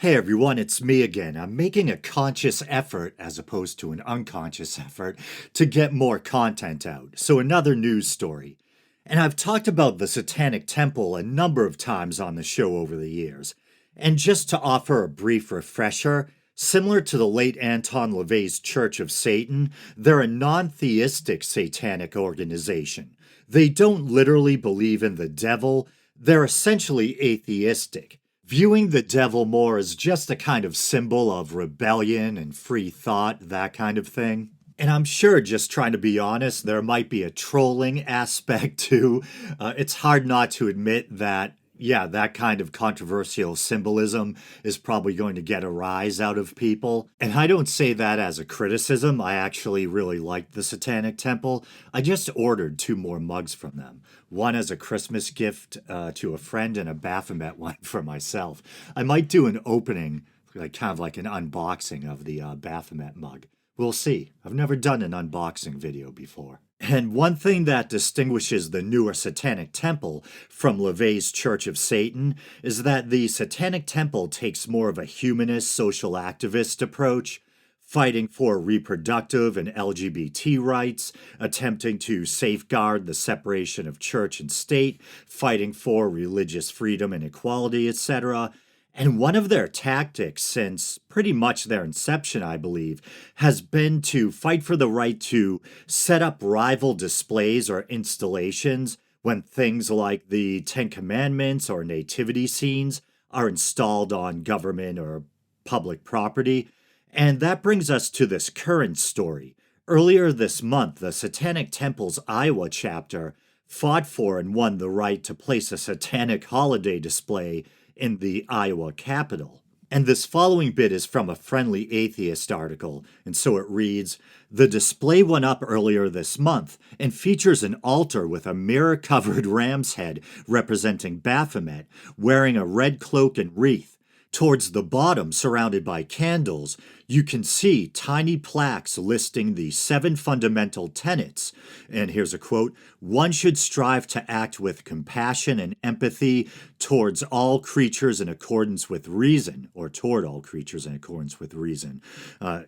Hey everyone, it's me again. I'm making a conscious effort, as opposed to an unconscious effort, to get more content out. So, another news story. And I've talked about the Satanic Temple a number of times on the show over the years. And just to offer a brief refresher, similar to the late Anton LaVey's Church of Satan, they're a non theistic satanic organization. They don't literally believe in the devil, they're essentially atheistic, viewing the devil more as just a kind of symbol of rebellion and free thought, that kind of thing. And I'm sure, just trying to be honest, there might be a trolling aspect too. It's hard not to admit that, yeah, that kind of controversial symbolism is probably going to get a rise out of people. And I don't say that as a criticism. I actually really liked the Satanic Temple. I just ordered 2 more mugs from them. One as a Christmas gift to a friend, and a Baphomet one for myself. I might do an opening, like kind of like an unboxing of the Baphomet mug. We'll see. I've never done an unboxing video before. And one thing that distinguishes the newer Satanic Temple from LaVey's Church of Satan is that the Satanic Temple takes more of a humanist, social activist approach, fighting for reproductive and LGBT rights, attempting to safeguard the separation of church and state, fighting for religious freedom and equality, etc. And one of their tactics since pretty much their inception, I believe, has been to fight for the right to set up rival displays or installations when things like the Ten Commandments or nativity scenes are installed on government or public property. And that brings us to this current story. Earlier this month, the Satanic Temple's Iowa chapter fought for and won the right to place a satanic holiday display in the Iowa Capitol. And this following bit is from a Friendly Atheist article, and so it reads, "The display went up earlier this month and features an altar with a mirror-covered ram's head representing Baphomet wearing a red cloak and wreath. Towards the bottom, surrounded by candles, you can see tiny plaques listing the 7 fundamental tenets." And here's a quote: "One should strive to act with compassion and empathy towards all creatures in accordance with reason," or toward all creatures in accordance with reason.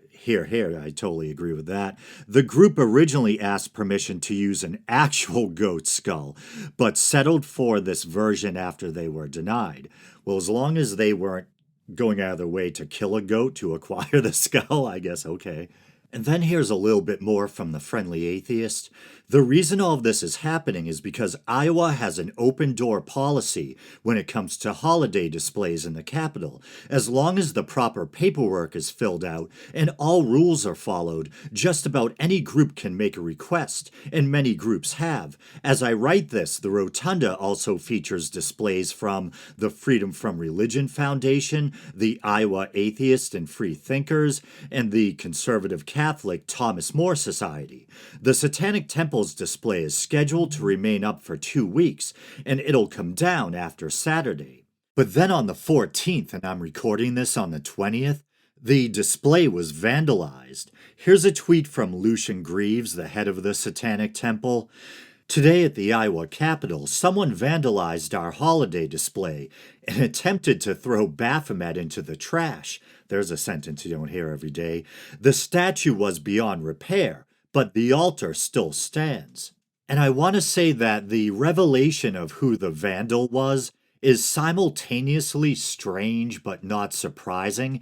Here, I totally agree with that. The group originally asked permission to use an actual goat skull, but settled for this version after they were denied. Well, as long as they weren't going out of their way to kill a goat to acquire the skull, I guess okay. And then here's a little bit more from the Friendly Atheist. "The reason all of this is happening is because Iowa has an open-door policy when it comes to holiday displays in the Capitol. As long as the proper paperwork is filled out and all rules are followed, just about any group can make a request, and many groups have. As I write this, the Rotunda also features displays from the Freedom from Religion Foundation, the Iowa Atheist and Free Thinkers, and the Conservative Catholic Thomas More Society. The Satanic Temple's display is scheduled to remain up for 2 weeks, and it'll come down after Saturday. But then on the 14th, and I'm recording this on the 20th, the display was vandalized. Here's a tweet from Lucian Greaves, the head of the Satanic Temple. "Today at the Iowa Capitol, someone vandalized our holiday display and attempted to throw Baphomet into the trash." There's a sentence you don't hear every day. "The statue was beyond repair, but the altar still stands." And I want to say that the revelation of who the vandal was is simultaneously strange but not surprising.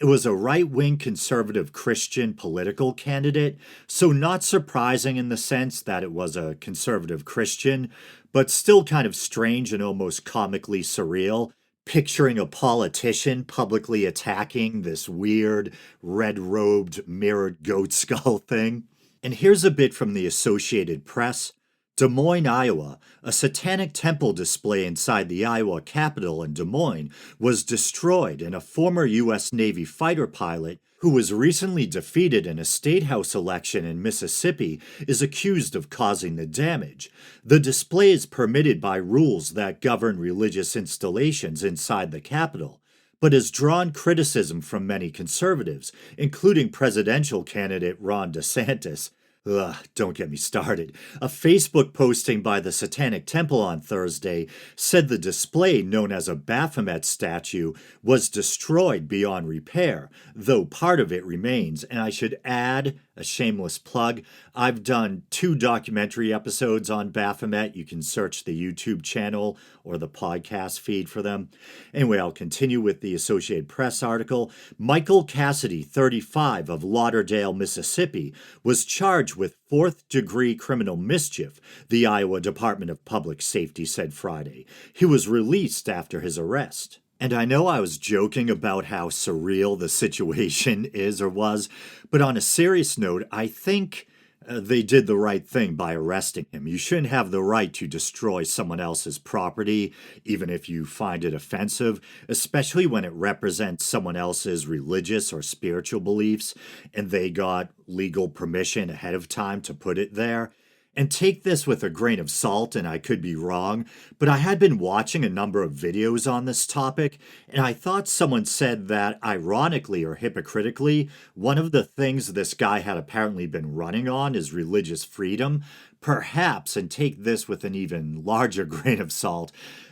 It was a right-wing conservative Christian political candidate, so not surprising in the sense that it was a conservative Christian, but still kind of strange and almost comically surreal, picturing a politician publicly attacking this weird, red-robed, mirrored goat skull thing. And here's a bit from the Associated Press. "Des Moines, Iowa. A Satanic Temple display inside the Iowa Capitol in Des Moines was destroyed, and a former U.S. Navy fighter pilot who was recently defeated in a state house election in Mississippi is accused of causing the damage. The display is permitted by rules that govern religious installations inside the Capitol, but has drawn criticism from many conservatives, including presidential candidate Ron DeSantis. Ugh, don't get me started. A Facebook posting by the Satanic Temple on Thursday said the display, known as a Baphomet statue, was destroyed beyond repair, though part of it remains. And I should add, a shameless plug, I've done 2 documentary episodes on Baphomet. You can search the YouTube channel or the podcast feed for them. Anyway, I'll continue with the Associated Press article. Michael Cassidy, 35, of Lauderdale, Mississippi, was charged with 4th-degree criminal mischief, the Iowa Department of Public Safety said Friday. He was released after his arrest. And I know I was joking about how surreal the situation is or was, but on a serious note, I think they did the right thing by arresting him. You shouldn't have the right to destroy someone else's property, even if you find it offensive, especially when it represents someone else's religious or spiritual beliefs, and they got legal permission ahead of time to put it there. And take this with a grain of salt, and I could be wrong, but I had been watching a number of videos on this topic, and I thought someone said that, ironically or hypocritically, one of the things this guy had apparently been running on is religious freedom. Perhaps, and take this with an even larger grain of salt,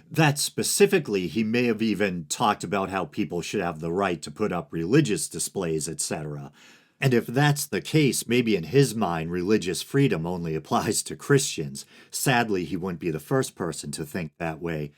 that specifically he may have even talked about how people should have the right to put up religious displays, etc. And if that's the case, maybe in his mind, religious freedom only applies to Christians. Sadly, he wouldn't be the first person to think that way.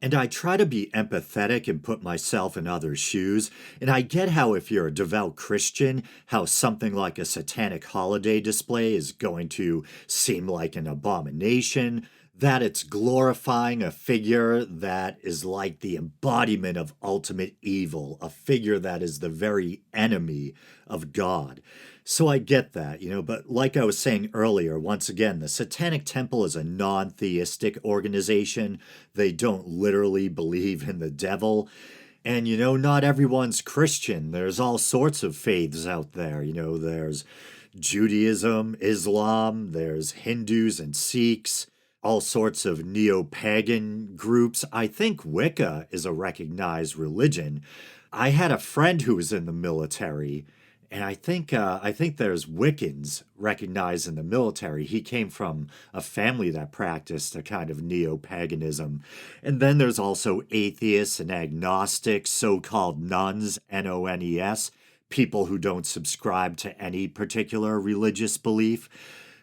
And I try to be empathetic and put myself in others' shoes. And I get how if you're a devout Christian, how something like a satanic holiday display is going to seem like an abomination, that it's glorifying a figure that is like the embodiment of ultimate evil, a figure that is the very enemy of God. So I get that, but like I was saying earlier, once again, the Satanic Temple is a non theistic organization. They don't literally believe in the devil. And, not everyone's Christian. There's all sorts of faiths out there. There's Judaism, Islam, there's Hindus and Sikhs, all sorts of neo-pagan groups. I think Wicca is a recognized religion. I had a friend who was in the military, and I think there's Wiccans recognized in the military. He came from a family that practiced a kind of neo-paganism. And then there's also atheists and agnostics, so-called nuns, N-O-N-E-S, people who don't subscribe to any particular religious belief.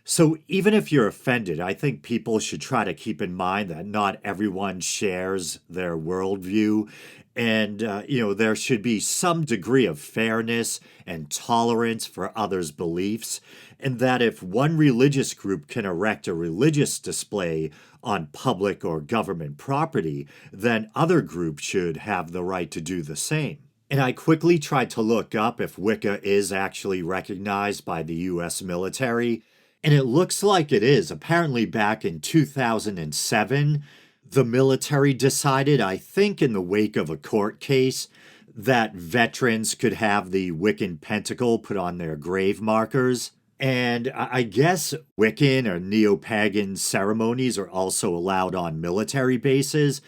So even if you're offended, I think people should try to keep in mind that not everyone shares their worldview. And, there should be some degree of fairness and tolerance for others' beliefs. And that if one religious group can erect a religious display on public or government property, then other groups should have the right to do the same. And I quickly tried to look up if Wicca is actually recognized by the U.S. military. And it looks like it is. Apparently, back in 2007, the military decided, I think in the wake of a court case, that veterans could have the Wiccan pentacle put on their grave markers. And I guess Wiccan or neo-pagan ceremonies are also allowed on military bases.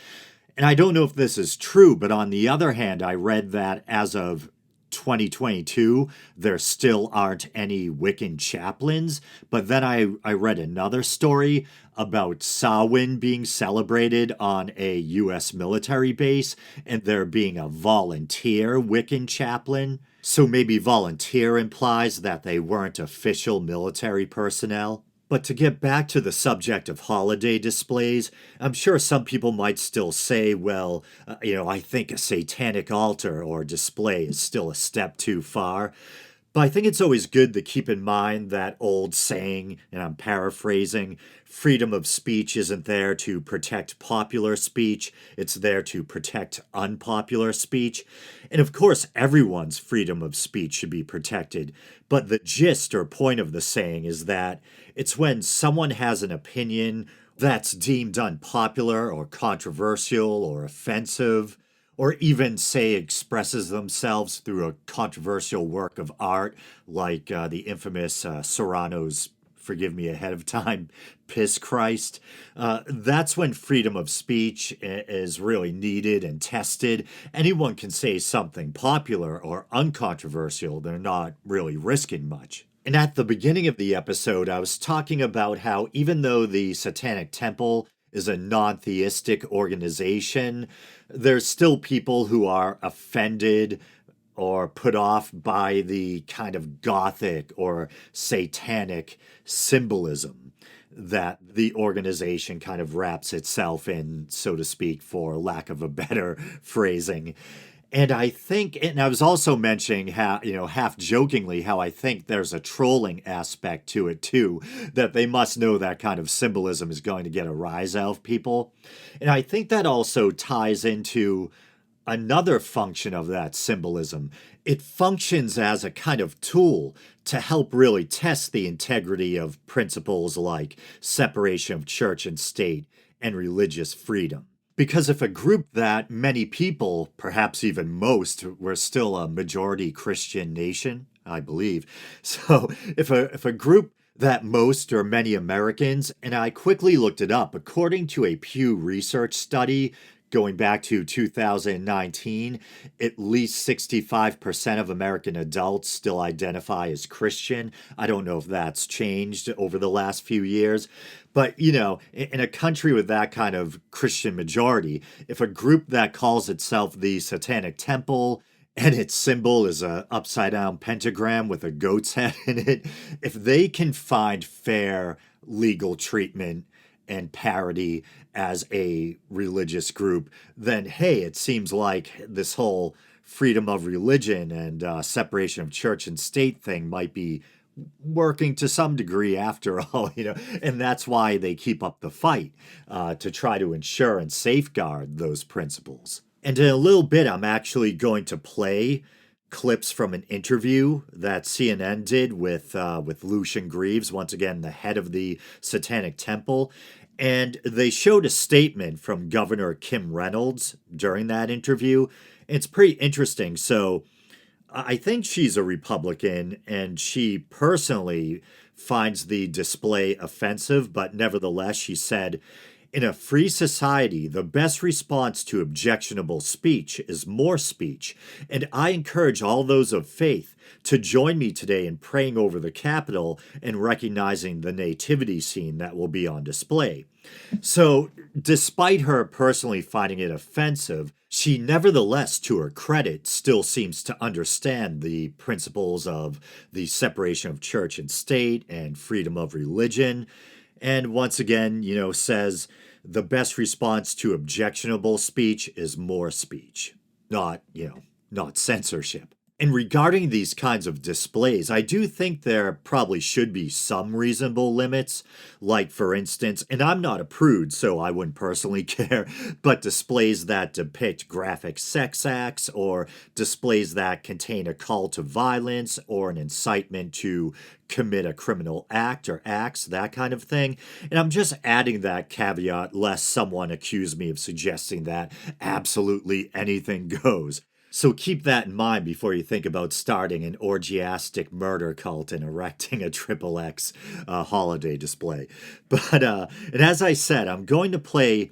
And I don't know if this is true, but on the other hand, I read that as of 2022, there still aren't any Wiccan chaplains. But then I read another story about Samhain being celebrated on a U.S. military base and there being a volunteer Wiccan chaplain. So maybe volunteer implies that they weren't official military personnel. But to get back to the subject of holiday displays, I'm sure some people might still say, well, I think a satanic altar or display is still a step too far. But I think it's always good to keep in mind that old saying, and I'm paraphrasing, freedom of speech isn't there to protect popular speech, it's there to protect unpopular speech. And of course, everyone's freedom of speech should be protected. But the gist or point of the saying is that it's when someone has an opinion that's deemed unpopular or controversial or offensive, or even, say, expresses themselves through a controversial work of art, like the infamous Serrano's, forgive me ahead of time, Piss Christ. That's when freedom of speech is really needed and tested. Anyone can say something popular or uncontroversial. They're not really risking much. And at the beginning of the episode, I was talking about how even though the Satanic Temple is a non theistic organization, there's still people who are offended or put off by the kind of gothic or satanic symbolism that the organization kind of wraps itself in, so to speak, for lack of a better phrasing. And I think, and I was also mentioning how, half jokingly, how I think there's a trolling aspect to it too, that they must know that kind of symbolism is going to get a rise out of people. And I think that also ties into another function of that symbolism. It functions as a kind of tool to help really test the integrity of principles like separation of church and state and religious freedom. Because if a group that many people, perhaps even most, we're still a majority Christian nation, I believe. So if a group that most or many Americans, and I quickly looked it up, according to a Pew Research study going back to 2019, at least 65% of American adults still identify as Christian. I don't know if that's changed over the last few years. But, in a country with that kind of Christian majority, if a group that calls itself the Satanic Temple and its symbol is a upside down pentagram with a goat's head in it, if they can find fair legal treatment and parity as a religious group, then hey, it seems like this whole freedom of religion and separation of church and state thing might be working to some degree after all, and that's why they keep up the fight to try to ensure and safeguard those principles. And in a little bit, I'm actually going to play clips from an interview that CNN did with Lucian Greaves, once again the head of the Satanic Temple, and they showed a statement from Governor Kim Reynolds during that interview. It's pretty interesting. So I think she's a Republican, and she personally finds the display offensive, but nevertheless, she said, "In a free society, the best response to objectionable speech is more speech, and I encourage all those of faith to join me today in praying over the Capitol and recognizing the nativity scene that will be on display." So, despite her personally finding it offensive, she nevertheless, to her credit, still seems to understand the principles of the separation of church and state and freedom of religion. And once again, says the best response to objectionable speech is more speech, not censorship. And regarding these kinds of displays, I do think there probably should be some reasonable limits. Like, for instance, and I'm not a prude, so I wouldn't personally care, but displays that depict graphic sex acts or displays that contain a call to violence or an incitement to commit a criminal act or acts, that kind of thing. And I'm just adding that caveat lest someone accuse me of suggesting that absolutely anything goes. So keep that in mind before you think about starting an orgiastic murder cult and erecting a triple X holiday display. But and as I said, I'm going to play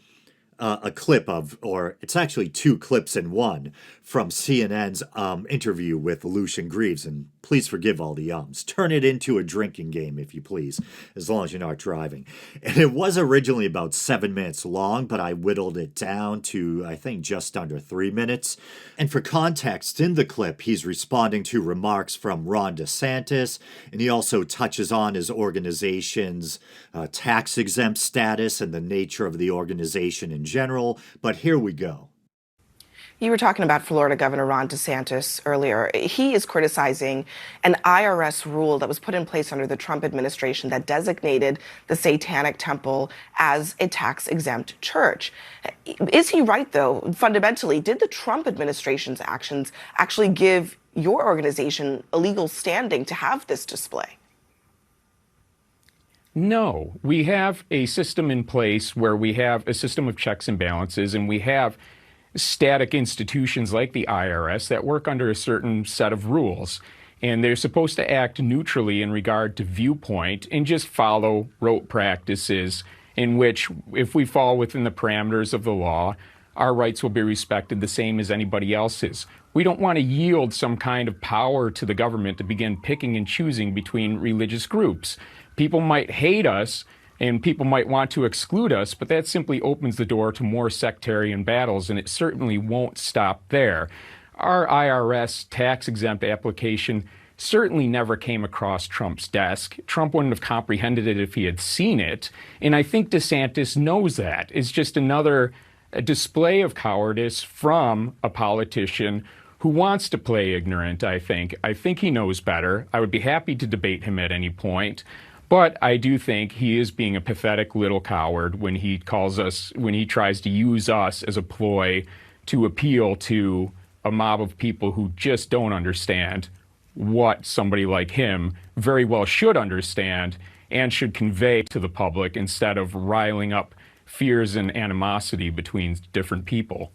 a clip of, or it's actually two clips in one, from CNN's interview with Lucian Greaves. And please forgive all the ums. Turn it into a drinking game, if you please, as long as you're not driving. And it was originally about 7 minutes long, but I whittled it down to, I think, just under 3 minutes. And for context, in the clip, he's responding to remarks from Ron DeSantis, and he also touches on his organization's tax-exempt status and the nature of the organization in general. But here we go. You were talking about Florida Governor Ron DeSantis earlier. He is criticizing an IRS rule that was put in place under the Trump administration that designated the Satanic Temple as a tax-exempt church. Is he right, though? Fundamentally, did the Trump administration's actions actually give your organization a legal standing to have this display? No, we have a system in place where we have a system of checks and balances, and we have static institutions like the IRS that work under a certain set of rules. And they're supposed to act neutrally in regard to viewpoint and just follow rote practices in which, if we fall within the parameters of the law, our rights will be respected the same as anybody else's. We don't want to yield some kind of power to the government to begin picking and choosing between religious groups. People might hate us and people might want to exclude us, but that simply opens the door to more sectarian battles, and it certainly won't stop there. Our IRS tax-exempt application certainly never came across Trump's desk. Trump wouldn't have comprehended it if he had seen it, and I think DeSantis knows that. It's just another display of cowardice from a politician who wants to play ignorant, I think. I think he knows better. I would be happy to debate him at any point. But I do think he is being a pathetic little coward when he tries to use us as a ploy to appeal to a mob of people who just don't understand what somebody like him very well should understand and should convey to the public instead of riling up fears and animosity between different people.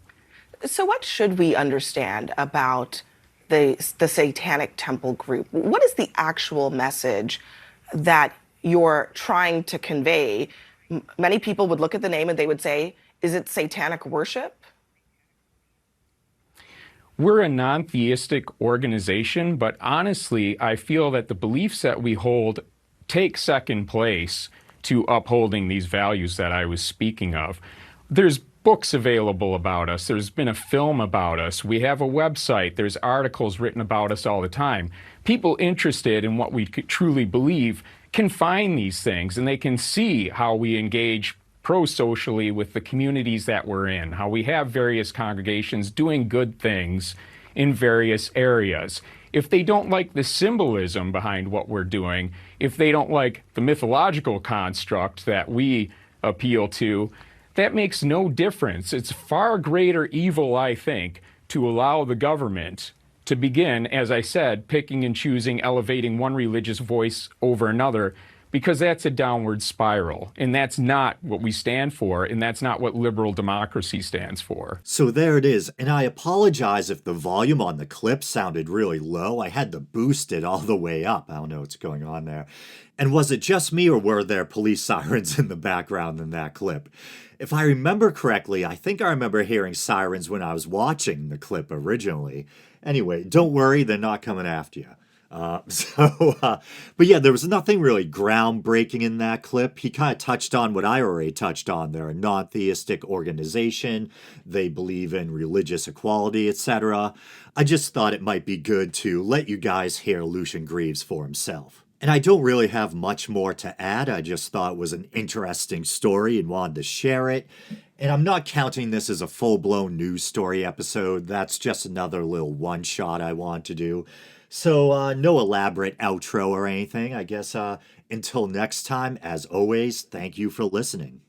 So what should we understand about the Satanic Temple group? What is the actual message that you're trying to convey? Many people would look at the name and they would say, is it satanic worship? We're a non-theistic organization, but honestly, I feel that the beliefs that we hold take second place to upholding these values that I was speaking of. There's books available about us. There's been a film about us. We have a website. There's articles written about us all the time. People interested in what we truly believe can find these things, and they can see how we engage pro-socially with the communities that we're in, how we have various congregations doing good things in various areas. If they don't like the symbolism behind what we're doing, if they don't like the mythological construct that we appeal to, that makes no difference. It's far greater evil, I think, to allow the government to begin, as I said, picking and choosing, elevating one religious voice over another, because that's a downward spiral. And that's not what we stand for, and that's not what liberal democracy stands for. So there it is, and I apologize if the volume on the clip sounded really low. I had to boost it all the way up. I don't know what's going on there. And was it just me, or were there police sirens in the background in that clip? If I remember correctly, I think I remember hearing sirens when I was watching the clip originally. Anyway, don't worry, they're not coming after you. But yeah, there was nothing really groundbreaking in that clip. He kind of touched on what I already touched on. They're a non-theistic organization. They believe in religious equality, etc. I just thought it might be good to let you guys hear Lucian Greaves for himself. And I don't really have much more to add. I just thought it was an interesting story and wanted to share it. And I'm not counting this as a full-blown news story episode. That's just another little one-shot I want to do. So no elaborate outro or anything. I guess until next time, as always, thank you for listening.